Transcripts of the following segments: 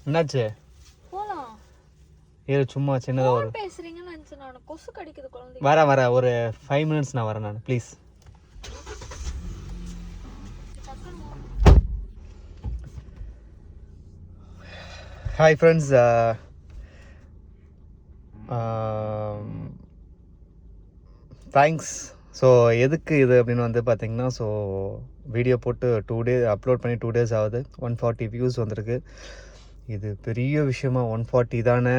என்னாச்சு? போலாம். ஏதோ சும்மா சின்னதாக ஒரு பேசுறீங்கன்னு நினைச்சேன் நான். கொசு கடிக்குது குழந்தை. வரேன் ஒரு 5 minutes நான் வரேன் நான் please. Hi friends, thanks. So எதுக்கு இது அப்படின்னு வந்து பார்த்தீங்கன்னா, ஸோ வீடியோ போட்டு 2 days அப்லோட் பண்ணி 2 days ஆகுது. 140 வியூஸ் வந்திருக்கு. இது பெரிய விஷயமா? 140 தானே?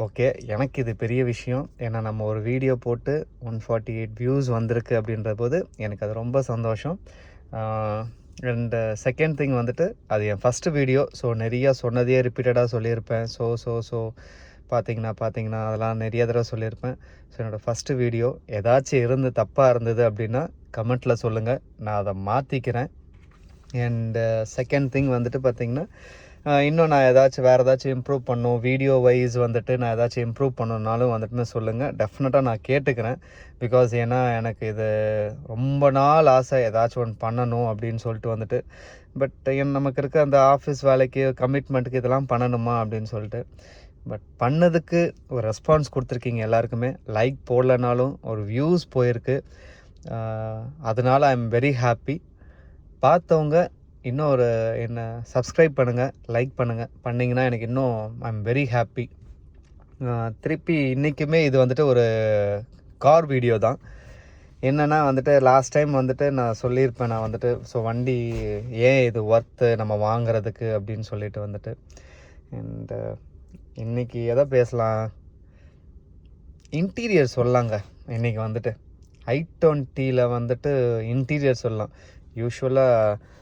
ஓகே, எனக்கு இது பெரிய விஷயம். ஏன்னா நம்ம ஒரு வீடியோ போட்டு 148 வியூஸ் வந்திருக்கு அப்படின்ற போது எனக்கு அது ரொம்ப சந்தோஷம். அண்ட் செகண்ட் திங் வந்துட்டு அது என் ஃபஸ்ட்டு வீடியோ. ஸோ நிறையா சொன்னதையே ரிப்பீட்டடாக சொல்லியிருப்பேன். ஸோ பார்த்தீங்கன்னா அதெல்லாம் நிறைய தடவை சொல்லியிருப்பேன். ஸோ என்னோடய ஃபஸ்ட்டு வீடியோ ஏதாச்சும் தப்பாக இருந்தது அப்படின்னா கமெண்ட்டில் சொல்லுங்கள், நான் அதை மாற்றிக்கிறேன். அண்டு செகண்ட் திங் வந்துட்டு பார்த்திங்கன்னா, இன்னும் நான் வேறு ஏதாச்சும் இம்ப்ரூவ் பண்ணணும், வீடியோ வைஸ் வந்துட்டு நான் ஏதாச்சும் இம்ப்ரூவ் பண்ணணுன்னாலும் வந்துட்டுன்னு சொல்லுங்கள், டெஃபினட்டாக நான் கேட்டுக்கிறேன். பிகாஸ் ஏன்னா எனக்கு இது ரொம்ப நாள் ஆசை, ஏதாச்சும் ஒன்று பண்ணணும் அப்படின்னு சொல்லிட்டு வந்துட்டு. பட் நமக்கு இருக்க அந்த ஆஃபீஸ் வேலைக்கு கமிட்மெண்ட்டுக்கு இதெல்லாம் பண்ணணுமா அப்படின்னு சொல்லிட்டு. பட் பண்ணதுக்கு ஒரு ரெஸ்பான்ஸ் கொடுத்துருக்கீங்க எல்லாருக்குமே. லைக் போடலனாலும் ஒரு வியூஸ் போயிருக்கு. அதனால் ஐ எம் வெரி ஹாப்பி. பார்த்தவங்க இன்னும் ஒரு என்ன சப்ஸ்கிரைப் பண்ணுங்கள், லைக் பண்ணுங்கள். பண்ணிங்கன்னா எனக்கு இன்னும் ஐ எம் வெரி ஹாப்பி. திருப்பி இன்றைக்குமே இது வந்துட்டு ஒரு கார் வீடியோ தான். என்னென்னா வந்துட்டு லாஸ்ட் டைம் வந்துட்டு நான் சொல்லியிருப்பேன், நான் வந்துட்டு ஸோ வண்டி ஏன் இது ஒர்த்து நம்ம வாங்குறதுக்கு அப்படின்னு சொல்லிட்டு வந்துட்டு. அண்டு இன்றைக்கி எதை பேசலாம்? இன்டீரியர் சொல்லலாங்க. இன்றைக்கி வந்துட்டு i20 வந்துட்டு இன்டீரியர் சொல்லலாம். யூஸ்வலாக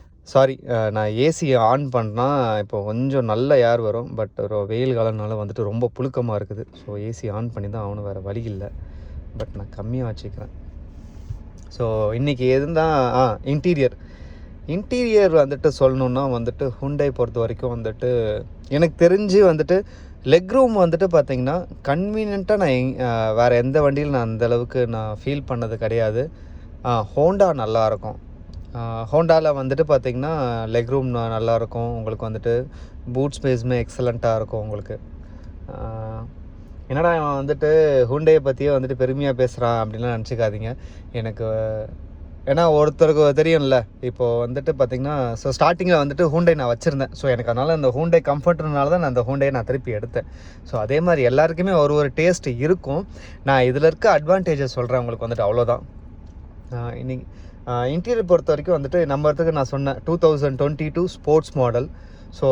நான் ஏசி ஆன் பண்ணால் இப்போ கொஞ்சம் நல்ல ஏர் வரும். பட் ஒரு வெயில் காலம்னால வந்துட்டு ரொம்ப புழுக்கமாக இருக்குது. ஸோ ஏசி ஆன் பண்ணி தான் ஆகணும், வேறு வழி இல்லை. பட் நான் கம்மியாக வச்சுக்கிறேன். ஸோ இன்றைக்கி எதுதான் இன்டீரியர் வந்துட்டு சொல்லணுன்னா வந்துட்டு ஹுண்டாய் பொறுத்த வரைக்கும் வந்துட்டு எனக்கு தெரிஞ்சு வந்துட்டு லெக் ரூம் வந்துட்டு பார்த்திங்கன்னா கன்வீனியண்ட்டாக நான் வேறு எந்த வண்டியில் நான் அந்தளவுக்கு நான் ஃபீல் பண்ணது கிடையாது. ஹோண்டா நல்லாயிருக்கும். ஹோண்டாவில் வந்துட்டு பார்த்திங்கன்னா லெக் ரூம் நல்லாயிருக்கும். உங்களுக்கு வந்துட்டு பூட் ஸ்பேஸுமே எக்ஸலண்ட்டாக இருக்கும் உங்களுக்கு. என்னடா இவன் வந்துட்டு ஹுண்டாயை பற்றியே வந்துட்டு பெருமையாக பேசுகிறான் அப்படின்லாம் நினச்சிக்காதீங்க. எனக்கு ஏன்னா ஒருத்தருக்கு தெரியும்ல, இப்போது வந்துட்டு பார்த்திங்கன்னா ஸோ ஸ்டார்டிங்கில் வந்துட்டு ஹூண்டாய் நான் வச்சுருந்தேன். ஸோ எனக்கு அதனால் அந்த ஹூண்டாய் கம்ஃபர்ட்னால தான் நான் அந்த ஹூண்டாயை நான் திருப்பி எடுத்தேன். ஸோ அதே மாதிரி எல்லாருக்குமே ஒரு டேஸ்ட் இருக்கும். நான் இதில் இருக்க அட்வான்டேஜஸ் சொல்கிறேன் உங்களுக்கு வந்துட்டு, அவ்வளோதான். இன்னைக்கு இன்டீரியர் பொறுத்த வரைக்கும் வந்துட்டு நம்ம இடத்துக்கு நான் சொன்னேன் 2022 ஸ்போர்ட்ஸ் மாடல். ஸோ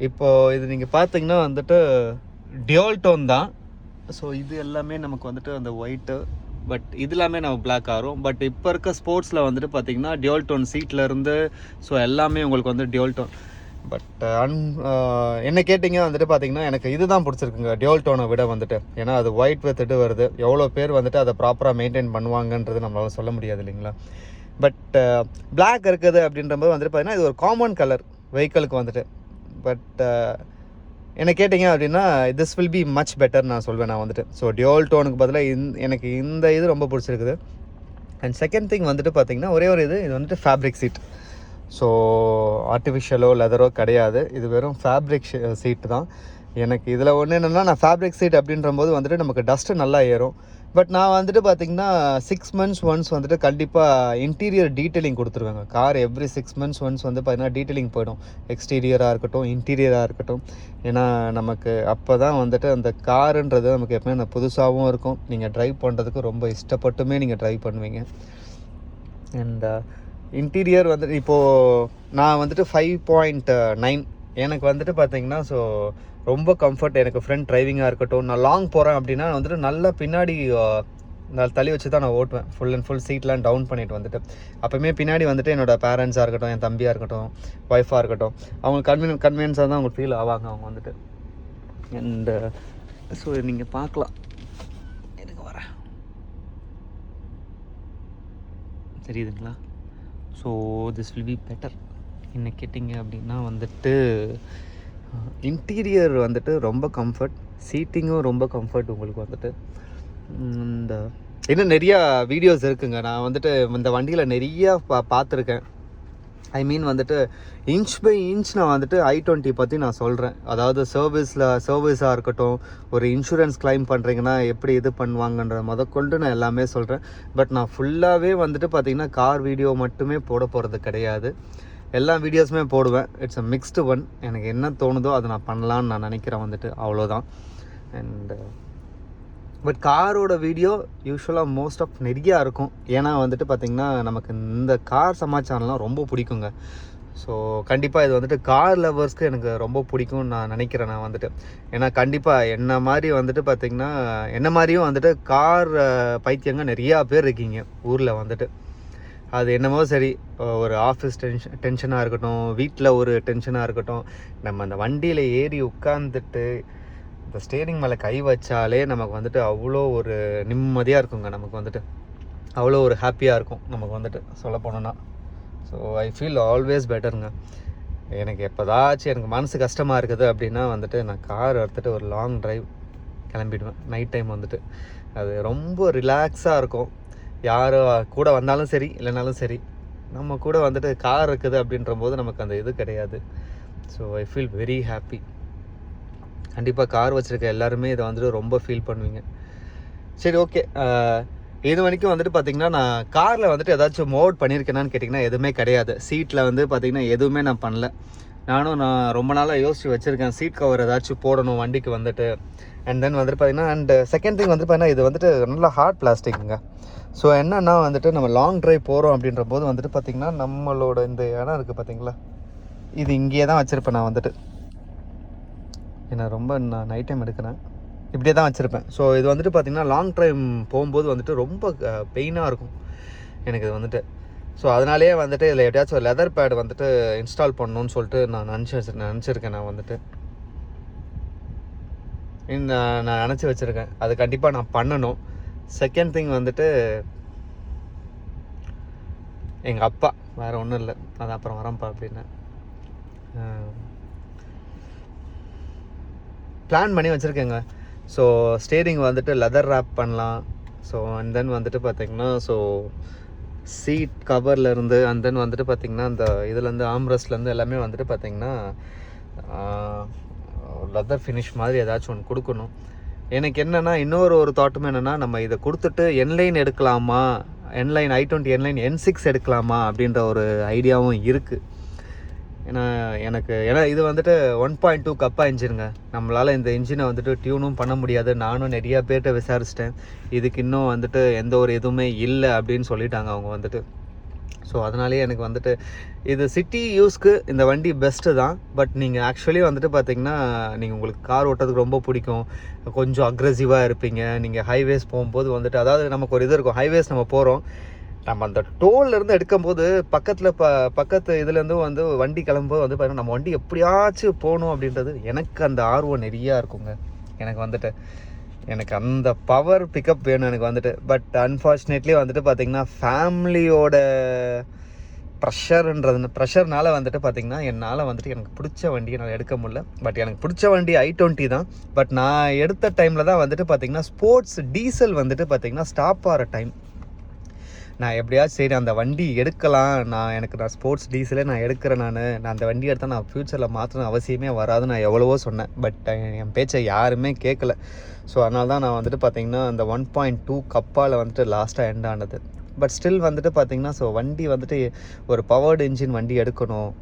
இப்போது இது நீங்கள் பார்த்தீங்கன்னா வந்துட்டு டியூல் டோன் தான். ஸோ இது எல்லாமே நமக்கு வந்துட்டு அந்த ஒயிட்டு, பட் இது எல்லாமே நம்ம பிளாக் ஆகும். பட் இப்போ இருக்க ஸ்போர்ட்ஸில் வந்துட்டு பார்த்திங்கன்னா டியூல் டோன் சீட்லேருந்து ஸோ எல்லாமே உங்களுக்கு வந்து டியூல் டோன். பட் என்ன கேட்டிங்க வந்துட்டு பார்த்திங்கன்னா எனக்கு இது தான் பிடிச்சிருக்குங்க டியூல் டோனை விட வந்துட்டு. ஏன்னா அது ஒயிட் வித் இது வருது. எவ்வளோ பேர் வந்துட்டு அதை ப்ராப்பராக மெயின்டைன் பண்ணுவாங்கன்றது நம்மளால சொல்ல முடியாது இல்லைங்களா. பட் பிளாக் இருக்குது அப்படின்றபோது வந்துட்டு பார்த்திங்கன்னா இது ஒரு காமன் கலர் வெஹிக்கிளுக்கு வந்துட்டு. பட் என்ன கேட்டிங்க அப்படின்னா this will be much better நான் சொல்வேன் நான் வந்துட்டு. ஸோ டியூல் டோனுக்கு பதிலாக எனக்கு இந்த இது ரொம்ப பிடிச்சிருக்குது. அண்ட் செகண்ட் திங் வந்துட்டு பார்த்திங்கன்னா ஒரே ஒரு இது வந்துட்டு ஃபேப்ரிக் சீட். ஸோ ஆர்டிஃபிஷியலோ லெதரோ கிடையாது, இது வெறும் ஃபேப்ரிக் சீட்டு தான். எனக்கு இதில் ஒன்று என்னென்னா, நான் ஃபேப்ரிக் சீட் அப்படின்றபோது வந்துட்டு நமக்கு டஸ்ட்டு நல்லா ஏறும். பட் நான் வந்துட்டு பார்த்திங்கன்னா 6 months ஒன்ஸ் வந்துட்டு கண்டிப்பாக இன்டீரியர் டீட்டெயிலிங் கொடுத்துருவேங்க. கார் எவ்ரி 6 months ஒன்ஸ் வந்து பார்த்திங்கன்னா டீட்டெயிலிங் போய்டும். எக்ஸ்டீரியராக இருக்கட்டும், இன்டீரியராக இருக்கட்டும். ஏன்னா நமக்கு அப்போ தான் வந்துட்டு அந்த காருன்றது நமக்கு எப்பவுமே புதுசாகவும் இருக்கும். நீங்கள் ட்ரைவ் பண்ணுறதுக்கு ரொம்ப இஷ்டப்பட்டுமே நீங்கள் ட்ரைவ் பண்ணுவீங்க. அண்ட் இன்டீரியர் வந்துட்டு இப்போது நான் வந்துட்டு 5.9 எனக்கு வந்துட்டு பார்த்திங்கன்னா ஸோ ரொம்ப கம்ஃபர்ட். எனக்கு ஃப்ரண்ட் டிரைவிங்காக இருக்கட்டும், நான் லாங் போகிறேன் அப்படின்னா வந்துட்டு நல்லா பின்னாடி நான் தள்ளி வச்சு தான் நான் ஓட்டுவேன். ஃபுல் அண்ட் ஃபுல் சீட்லாம் டவுன் பண்ணிவிட்டு வந்துட்டு அப்போயுமே பின்னாடி வந்துட்டு என்னோடய பேரண்ட்ஸாக இருக்கட்டும், என் தம்பியாக இருக்கட்டும், ஒய்ஃபாக இருக்கட்டும், அவங்க கன்வீனியன்ஸாக தான் அவங்க ஃபீல் ஆவாங்க அவங்க வந்துட்டு. அண்டு ஸோ நீங்கள் பார்க்கலாம், எனக்கு வரேன் தெரியுதுங்களா. So this will be better. என்ன கேட்டிங்க அப்படின்னா வந்துட்டு இன்டீரியர் வந்துட்டு ரொம்ப கம்ஃபர்ட், சீட்டிங்கும் ரொம்ப கம்ஃபர்ட் உங்களுக்கு வந்துட்டு. இந்த இன்னும் நிறையா வீடியோஸ் இருக்குங்க. நான் வந்துட்டு இந்த வண்டியில் நிறையா பார்த்துருக்கேன். ஐ மீன் வந்துட்டு இன்ச் பை இன்ச் நான் வந்துட்டு i20 பற்றி நான் சொல்கிறேன். அதாவது சர்வீஸாக இருக்கட்டும், ஒரு இன்சூரன்ஸ் கிளைம் பண்ணுறீங்கன்னா எப்படி இது பண்ணுவாங்கன்ற முதற்கொண்டு நான் எல்லாமே சொல்கிறேன். பட் நான் ஃபுல்லாகவே வந்துட்டு பார்த்திங்கன்னா கார் வீடியோ மட்டுமே போட போகிறது கிடையாது. எல்லா வீடியோஸுமே போடுவேன். It's a mixed one. எனக்கு என்ன தோணுதோ அதை நான் பண்ணலான்னு நான் நினைக்கிறேன் வந்துட்டு, அவ்வளோதான். அண்டு பட் காரோட வீடியோ யூஸ்வலாக மோஸ்ட் ஆஃப் நிறையா இருக்கும். ஏன்னா வந்துட்டு பார்த்திங்கன்னா நமக்கு இந்த கார் சமாச்சாரம்லாம் ரொம்ப பிடிக்குங்க. ஸோ கண்டிப்பாக இது வந்துட்டு கார் லவர்ஸ்க்கு எனக்கு ரொம்ப பிடிக்கும்னு நான் நினைக்கிறேன். நான் வந்துட்டு ஏன்னா கண்டிப்பாக என்ன மாதிரி வந்துட்டு பார்த்திங்கன்னா என்ன மாதிரியும் வந்துட்டு கார் பைத்தியங்க நிறையா பேர் இருக்கீங்க ஊரில் வந்துட்டு. அது என்னமோ சரி, ஒரு ஆஃபீஸ் டென்ஷனாக இருக்கட்டும், வீட்டில் ஒரு டென்ஷனாக இருக்கட்டும், நம்ம அந்த வண்டியில் ஏறி உட்காந்துட்டு இந்த ஸ்டேரிங் மேலே கை வச்சாலே நமக்கு வந்துட்டு அவ்வளோ ஒரு நிம்மதியாக இருக்குங்க. நமக்கு வந்துட்டு அவ்வளோ ஒரு ஹாப்பியாக இருக்கும் நமக்கு வந்துட்டு சொல்ல போனோன்னா. ஸோ ஐ ஃபீல் ஆல்வேஸ் பெட்டருங்க. எனக்கு எப்போதாச்சும் எனக்கு மனசு கஷ்டமாக இருக்குது அப்படின்னா வந்துட்டு நான் கார் எடுத்துகிட்டு ஒரு லாங் ட்ரைவ் கிளம்பிடுவேன். நைட் டைம் வந்துட்டு அது ரொம்ப ரிலாக்ஸாக இருக்கும். யார் கூட வந்தாலும் சரி இல்லைனாலும் சரி, நம்ம கூட வந்துட்டு கார் இருக்குது அப்படின்ற போது நமக்கு அந்த இது கிடையாது. So I feel very happy. கண்டிப்பாக கார் வச்சுருக்க எல்லாருமே இதை வந்துட்டு ரொம்ப ஃபீல் பண்ணுவீங்க. சரி, ஓகே. இது வரைக்கும் வந்துட்டு பார்த்திங்கன்னா நான் காரில் வந்துட்டு ஏதாச்சும் மோட் பண்ணியிருக்கேனான்னு கேட்டிங்கன்னா எதுவுமே கிடையாது. சீட்டில் வந்து பார்த்திங்கன்னா எதுவுமே நான் பண்ணல. நான் ரொம்ப நாளாக யோசித்து வச்சுருக்கேன் சீட் கவர் ஏதாச்சும் போடணும் வண்டிக்கு வந்துட்டு. அண்ட் தென் வந்துட்டு பார்த்திங்கன்னா அண்ட் செகண்ட் திங் வந்துட்டு பார்த்திங்கன்னா இது வந்துட்டு நல்லா ஹார்ட் பிளாஸ்டிக்குங்க. ஸோ என்னென்னா வந்துட்டு நம்ம லாங் ட்ரைவ் போகிறோம் அப்படின்ற போது வந்துட்டு பார்த்திங்கன்னா நம்மளோட இந்த இடம் இருக்குது பார்த்திங்களா, இது இங்கேயே தான் வச்சுருப்பேன் நான் வந்துட்டு. ஏன்னா ரொம்ப நான் நைட் டைம் எடுக்கிறேன், இப்படியே தான் வச்சுருப்பேன். ஸோ இது வந்துட்டு பார்த்திங்கன்னா லாங் ட்ரைவ் போகும்போது வந்துட்டு ரொம்ப பெயினாக இருக்கும் எனக்கு இது வந்துட்டு. ஸோ அதனாலே வந்துட்டு இதில் எப்படியாச்சும் ஒரு லெதர் பேட் வந்துட்டு இன்ஸ்டால் பண்ணணுன்னு சொல்லிட்டு நான் நினச்சிருக்கேன். நான் வந்துட்டு நான் நினச்சி வச்சுருக்கேன். அது கண்டிப்பாக நான் பண்ணணும். செகண்ட் திங் வந்துட்டு எங்கள் அப்பா, வேறு ஒன்றும் இல்லை, அது அப்புறம் வரேன்ப்பா அப்படின்னு பிளான் பண்ணி வச்சுருக்கேங்க. ஸோ ஸ்டேரிங் வந்துட்டு லெதர் ரேப் பண்ணலாம். ஸோ அண்ட் தென் வந்துட்டு பார்த்திங்கன்னா ஸோ சீட் கவர்லேருந்து அண்ட் தென் வந்துட்டு பார்த்திங்கன்னா அந்த இதுலேருந்து ஆம்ரெஸ்ட்லேருந்து எல்லாமே வந்துட்டு பார்த்திங்கன்னா லெதர் ஃபினிஷ் மாதிரி ஏதாச்சும் ஒன்று கொடுக்கணும். எனக்கு என்னென்னா இன்னொரு தாட்டுமே என்னென்னா, நம்ம இதை கொடுத்துட்டு என்லைன் எடுக்கலாமா, என்லைன் i20 என்லைன் N6 எடுக்கலாமா அப்படின்ற ஒரு ஐடியாவும் இருக்குது. ஏன்னா இது வந்துட்டு 1.2 கப்பா இன்ஜினுங்க. நம்மளால் இந்த இன்ஜினை வந்துட்டு டியூனும் பண்ண முடியாது. நானும் நிறையா பேர்கிட்ட விசாரிச்சிட்டேன். இதுக்கு இன்னும் வந்துட்டு எந்த ஒரு எதுவுமே இல்லை அப்படின்னு சொல்லிட்டாங்க அவங்க வந்துட்டு. ஸோ அதனாலே எனக்கு வந்துட்டு இது சிட்டி யூஸ்க்கு இந்த வண்டி பெஸ்ட்டு தான். பட் நீங்கள் ஆக்சுவலி வந்துட்டு பார்த்திங்கன்னா நீங்கள் உங்களுக்கு கார் ஓட்டுறதுக்கு ரொம்ப பிடிக்கும், கொஞ்சம் அக்ரெசிவாக இருப்பீங்க. நீங்கள் ஹைவேஸ் போகும்போது வந்துட்டு அதாவது நமக்கு ஒரு இது இருக்கும், ஹைவேஸ் நம்ம போகிறோம், நம்ம அந்த டோல்லேருந்து எடுக்கும்போது பக்கத்து இதுலேருந்து வந்து வண்டி கிளம்பும்போது வந்து பார்த்தீங்கன்னா நம்ம வண்டி எப்படியாச்சும் போகணும் அப்படின்றது எனக்கு அந்த ஆர்வம் நிறையா இருக்குங்க. எனக்கு அந்த பவர் பிக்கப் வேணும் எனக்கு வந்துட்டு. பட் அன்ஃபார்ச்சுனேட்லி வந்துட்டு பார்த்திங்கன்னா ஃபேமிலியோட ப்ரெஷர்னால வந்துட்டு பார்த்திங்கன்னா என்னால் வந்துட்டு எனக்கு பிடிச்ச வண்டியை என்னால் எடுக்க முடியல. பட் எனக்கு பிடிச்ச வண்டி i20 தான். பட் நான் எடுத்த டைமில் தான் வந்துட்டு பார்த்திங்கன்னா ஸ்போர்ட்ஸ் டீசல் வந்துட்டு பார்த்திங்கன்னா ஸ்டாப் ஆகிற டைம். நான் எப்படியாச்சும் சரி அந்த வண்டி எடுக்கலாம், நான் ஸ்போர்ட்ஸ் டீசலே நான் எடுக்கிறேன். நான் அந்த வண்டி எடுத்தால் நான் ஃப்யூச்சரில் மாற்றணும் அவசியமே வராது நான் எவ்வளவோ சொன்னேன். பட் என் பேச்சை யாருமே கேட்கல. ஸோ அதனால தான் நான் வந்துட்டு பார்த்திங்கன்னா அந்த 1.2 கப்பால் வந்துட்டு லாஸ்ட்டாக எண்ட் ஆனது. பட் ஸ்டில் வந்துட்டு பார்த்திங்கன்னா ஸோ வண்டி வந்துட்டு ஒரு பவர்டு இன்ஜின் வண்டி எடுக்கணும்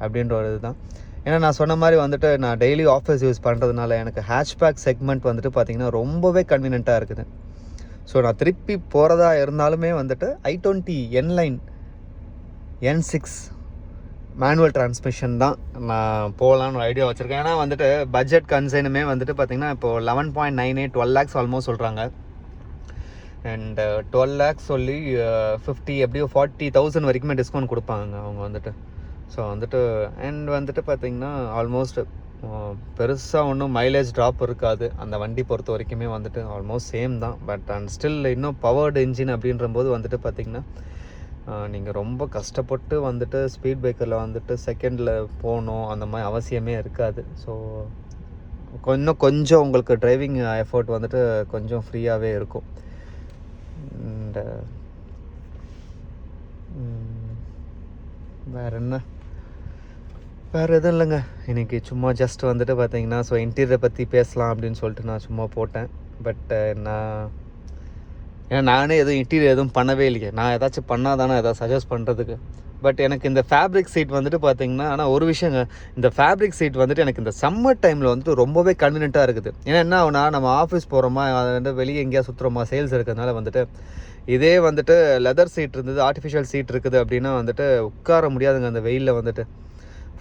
அப்படின்ற ஒரு இதுதான். ஏன்னா நான் சொன்ன மாதிரி வந்துட்டு நான் டெய்லி ஆஃபீஸ் யூஸ் பண்ணுறதுனால எனக்கு ஹேட்ச்பேக் செக்மெண்ட் வந்துட்டு பார்த்திங்கன்னா ரொம்பவே கன்வீனியண்ட்டாக இருக்குது. ஸோ நான் திருப்பி போகிறதா இருந்தாலுமே வந்துட்டு i20 N Line N6 manual transmission தான் நான் போகலான்னு ஐடியா வச்சுருக்கேன். ஏன்னா வந்துட்டு பட்ஜெட் கன்சைனுமே வந்துட்டு பார்த்திங்கன்னா இப்போது 11.98 12 lakhs ஆல்மோஸ்ட் சொல்கிறாங்க. அண்ட் 12 lakhs சொல்லி 50 எப்படியோ 40,000 வரைக்குமே டிஸ்கவுண்ட் கொடுப்பாங்க அவங்க வந்துட்டு. ஸோ வந்துட்டு அண்ட் வந்துட்டு பார்த்திங்கன்னா ஆல்மோஸ்ட் பெருசாக ஒன்றும் மைலேஜ் ட்ராப் இருக்காது அந்த வண்டி பொறுத்த வரைக்குமே வந்துட்டு ஆல்மோஸ்ட் சேம் தான். பட் அண்ட் ஸ்டில் இன்னும் பவர்டு இன்ஜின் அப்படின்ற போது வந்துட்டு பார்த்திங்கன்னா நீங்கள் ரொம்ப கஷ்டப்பட்டு வந்துட்டு ஸ்பீட் பிரேக்கரில் வந்துட்டு செகண்டில் போகணும் அந்த மாதிரி அவசியமே இருக்காது. ஸோ இன்னும் கொஞ்சம் உங்களுக்கு டிரைவிங் எஃபர்ட் வந்துட்டு கொஞ்சம் ஃப்ரீயாகவே இருக்கும். அண்ட் வேறு என்ன, வேறு எதுவும் இல்லைங்க. இன்றைக்கி சும்மா ஜஸ்ட் வந்துட்டு பார்த்தீங்கன்னா ஸோ இன்டீரியரை பற்றி பேசலாம் அப்படின்னு சொல்லிட்டு நான் சும்மா போட்டேன். பட் ஏன்னா நானே எதுவும் இன்டீரியர் எதுவும் பண்ணவே இல்லையே. நான் ஏதாச்சும் பண்ணால் தானே எதாவது சஜஸ்ட் பண்ணுறதுக்கு. பட் எனக்கு இந்த ஃபேப்ரிக் சீட் வந்துட்டு பார்த்தீங்கன்னா, ஆனால் ஒரு விஷயங்க, இந்த ஃபேப்ரிக் சீட் வந்துட்டு எனக்கு இந்த சம்மர் டைமில் வந்துட்டு ரொம்பவே கன்வீனியண்ட்டாக இருக்குது. ஏன்னா என்ன ஆகுனா, நம்ம ஆஃபீஸ் போகிறோமா, வந்து வெளியே எங்கேயா சுற்றுறோமா, சேல்ஸ் இருக்கிறதுனால வந்துட்டு இதே வந்துட்டு லெதர் சீட் இருந்தது, ஆர்டிஃபிஷியல் சீட் இருக்குது அப்படின்னா வந்துட்டு உட்கார முடியாதுங்க. அந்த வெயிலில் வந்துட்டு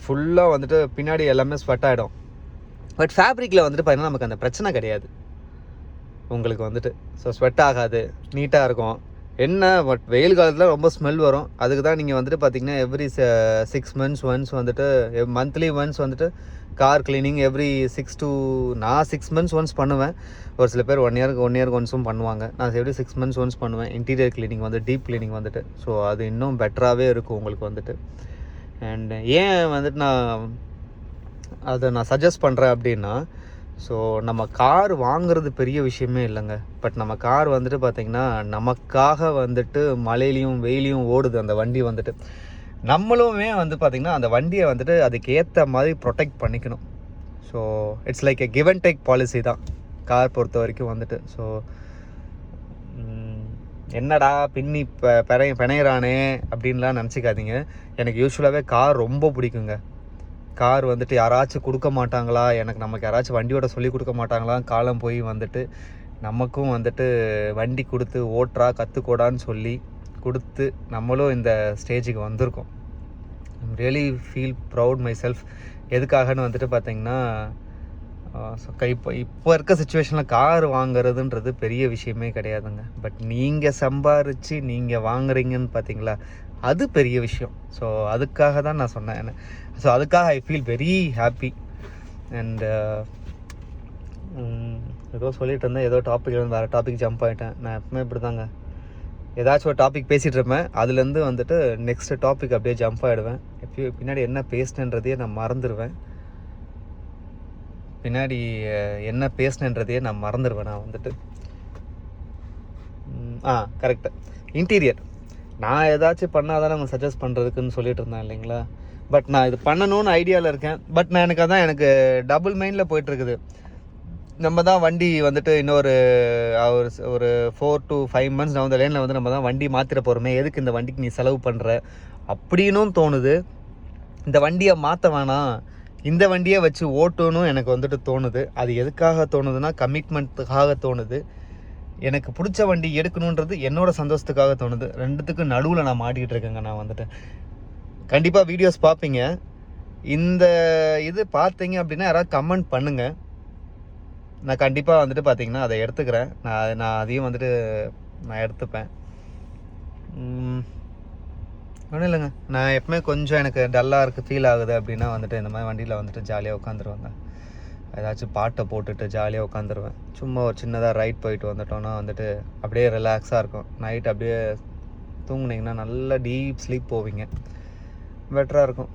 ஃபுல்லாக வந்துட்டு பின்னாடி எல்லாமே ஸ்வெட் ஆகிடும். பட் ஃபேப்ரிக்கில் வந்துட்டு பார்த்தீங்கன்னா நமக்கு அந்த பிரச்சனை கிடையாது உங்களுக்கு வந்துட்டு. ஸோ ஸ்வெட் ஆகாது, நீட்டாக இருக்கும். என்ன பட் வெயில் காலத்தில் ரொம்ப ஸ்மெல் வரும். அதுக்கு தான் நீங்கள் வந்துட்டு பார்த்தீங்கன்னா எவ்ரி 6 months ஒன்ஸ் வந்துட்டு, மந்த்லி ஒன்ஸ் வந்துட்டு car cleaning every 6 months once பண்ணுவேன். ஒரு சில பேர் 1 இயருக்கு ஒன்ஸும் பண்ணுவாங்க. நான் எவ்ரி 6 months ஒன்ஸ் பண்ணுவேன் இன்டீரியர் க்ளீனிங் வந்து, டீப் க்ளீனிங் வந்துட்டு. ஸோ அது இன்னும் பெட்டராகவே இருக்கும் உங்களுக்கு வந்துட்டு. அண்ட் ஏன் வந்துட்டு நான் சஜஸ்ட் பண்ணுறேன் அப்படின்னா, ஸோ நம்ம கார் வாங்குறது பெரிய விஷயமே இல்லைங்க. பட் நம்ம கார் வந்துட்டு பார்த்திங்கன்னா நமக்காக வந்துட்டு மழையிலையும் வெயிலையும் ஓடுது அந்த வண்டி வந்துட்டு. நம்மளுமே வந்து பார்த்திங்கன்னா அந்த வண்டியை வந்துட்டு அதுக்கு ஏற்ற மாதிரி ப்ரொடெக்ட் பண்ணிக்கணும். So it's like a give and take policy தான் கார் பொறுத்த வரைக்கும் வந்துட்டு. ஸோ என்னடா பின்னி பிணையிறானே அப்படின்லாம் நினச்சிக்காதீங்க. எனக்கு யூஸ்வலாகவே கார் ரொம்ப பிடிக்குங்க. கார் வந்துட்டு யாராச்சும் கொடுக்க மாட்டாங்களா, நமக்கு யாராச்சும் வண்டியோட சொல்லி கொடுக்க மாட்டாங்களா, காலம் போய் வந்துட்டு நமக்கும் வந்துட்டு வண்டி கொடுத்து ஓட்டுறா கற்றுக்கூடான்னு சொல்லி கொடுத்து நம்மளும் இந்த ஸ்டேஜுக்கு வந்திருக்கோம். I'm really feel proud myself. எதுக்காகன்னு வந்துட்டு பார்த்திங்கன்னா, இப்போ இருக்க சுச்சுவேஷனில் கார் வாங்குறதுன்றது பெரிய விஷயமே கிடையாதுங்க. பட் நீங்கள் சம்பாரித்து நீங்கள் வாங்குறீங்கன்னு பார்த்தீங்களா, அது பெரிய விஷயம். ஸோ அதுக்காக தான் நான் சொன்னேன். ஸோ அதுக்காக I feel very happy. And ஏதோ சொல்லிட்டு இருந்தேன், ஏதோ டாபிக் வேறு டாபிக் ஜம்ப் ஆகிட்டேன். நான் எப்பவுமே இப்படி தாங்க, ஏதாச்சும் ஒரு டாபிக் பேசிகிட்டு இருப்பேன், அதுலேருந்து வந்துட்டு நெக்ஸ்ட் டாபிக் அப்படியே ஜம்ப் ஆகிடுவேன். எப்பயும் பின்னாடி என்ன பேசினேன்றதையே நான் மறந்துடுவேன். நான் வந்துட்டு கரெக்டு. இன்டீரியர் நான் ஏதாச்சும் பண்ணால் தான் நம்ம சஜஸ்ட் பண்ணுறதுக்குன்னு சொல்லிட்டு இருந்தேன் இல்லைங்களா. பட் நான் இது பண்ணணும்னு ஐடியாவில் இருக்கேன். பட் நான் எனக்கு டபுள் மைண்டில் போயிட்டுருக்குது. நம்ம தான் வண்டி வந்துட்டு இன்னொரு ஒரு 4 to 5 months நான் வந்து லைனில் வந்து நம்ம தான் வண்டி மாற்றிட போகிறோமே, எதுக்கு இந்த வண்டிக்கு நீ செலவு பண்ணுற அப்படின்னும் தோணுது. இந்த வண்டியை மாற்ற வேணாம், இந்த வண்டியை வச்சு ஓட்டணும் எனக்கு வந்துட்டு தோணுது. அது எதுக்காக தோணுதுன்னா, கமிட்மெண்ட்டுக்காக தோணுது. எனக்கு பிடிச்ச வண்டி எடுக்கணுன்றது என்னோட சந்தோஷத்துக்காக தோணுது. ரெண்டுத்துக்கும் நடுவில் நான் மாட்டிக்கிட்டு இருக்கேங்க. நான் வந்துட்டு கண்டிப்பாக வீடியோஸ் பார்ப்பீங்க. இந்த இது பார்த்தீங்க அப்படின்னா யாராவது கமெண்ட் பண்ணுங்கள். நான் கண்டிப்பாக வந்துட்டு பார்த்தீங்கன்னா அதை எடுத்துக்கிறேன். நான் அதையும் வந்துட்டு நான் எடுத்துப்பேன். ஒன்றும் இல்லைங்க, நான் எப்பவுமே கொஞ்சம் எனக்கு டல்லாக இருக்குது, ஃபீல் ஆகுது அப்படின்னா வந்துட்டு இந்த மாதிரி வண்டியில் வந்துட்டு ஜாலியாக உட்காந்துருவாங்க. ஏதாச்சும் பாட்டை போட்டுட்டு ஜாலியாக உட்காந்துருவேன். சும்மா ஒரு சின்னதாக ரைட் போயிட்டு வந்துட்டோன்னா வந்துட்டு அப்படியே ரிலாக்ஸாக இருக்கும். நைட் அப்படியே தூங்குனீங்கன்னா நல்லா டீப் ஸ்லீப் போவீங்க, பெட்டராக இருக்கும்.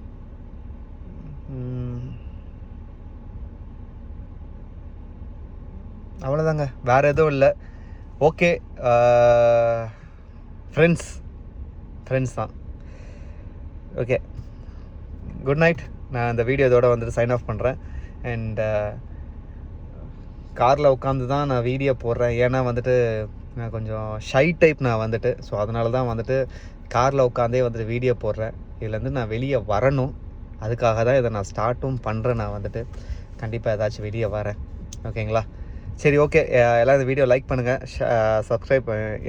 அவ்வளோதாங்க, வேறு எதுவும் இல்லை. ஓகே ஃப்ரெண்ட்ஸ் தான். Okay, good night. நான் இந்த வீடியோ இதோட வந்துட்டு சைன் ஆஃப் பண்ணுறேன். அண்ட் காரில் உட்காந்து தான் நான் வீடியோ போடுறேன். ஏன்னா வந்துட்டு நான் கொஞ்சம் ஷை டைப் நான் வந்துட்டு. ஸோ அதனால தான் வந்துட்டு காரில் உட்காந்தே வந்துட்டு வீடியோ போடுறேன். இதுலேருந்து நான் வெளியே வரணும், அதுக்காக தான் இதை நான் ஸ்டார்ட்டும் பண்ணுறேன். நான் வந்துட்டு கண்டிப்பாக ஏதாச்சும் வெளியே வரேன். ஓகேங்களா? சரி, ஓகே. எல்லாம் இந்த வீடியோ லைக் பண்ணுங்கள்,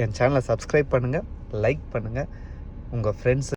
என் சேனலை சப்ஸ்கிரைப் பண்ணுங்கள், லைக் பண்ணுங்கள். உங்கள் ஃப்ரெண்ட்ஸு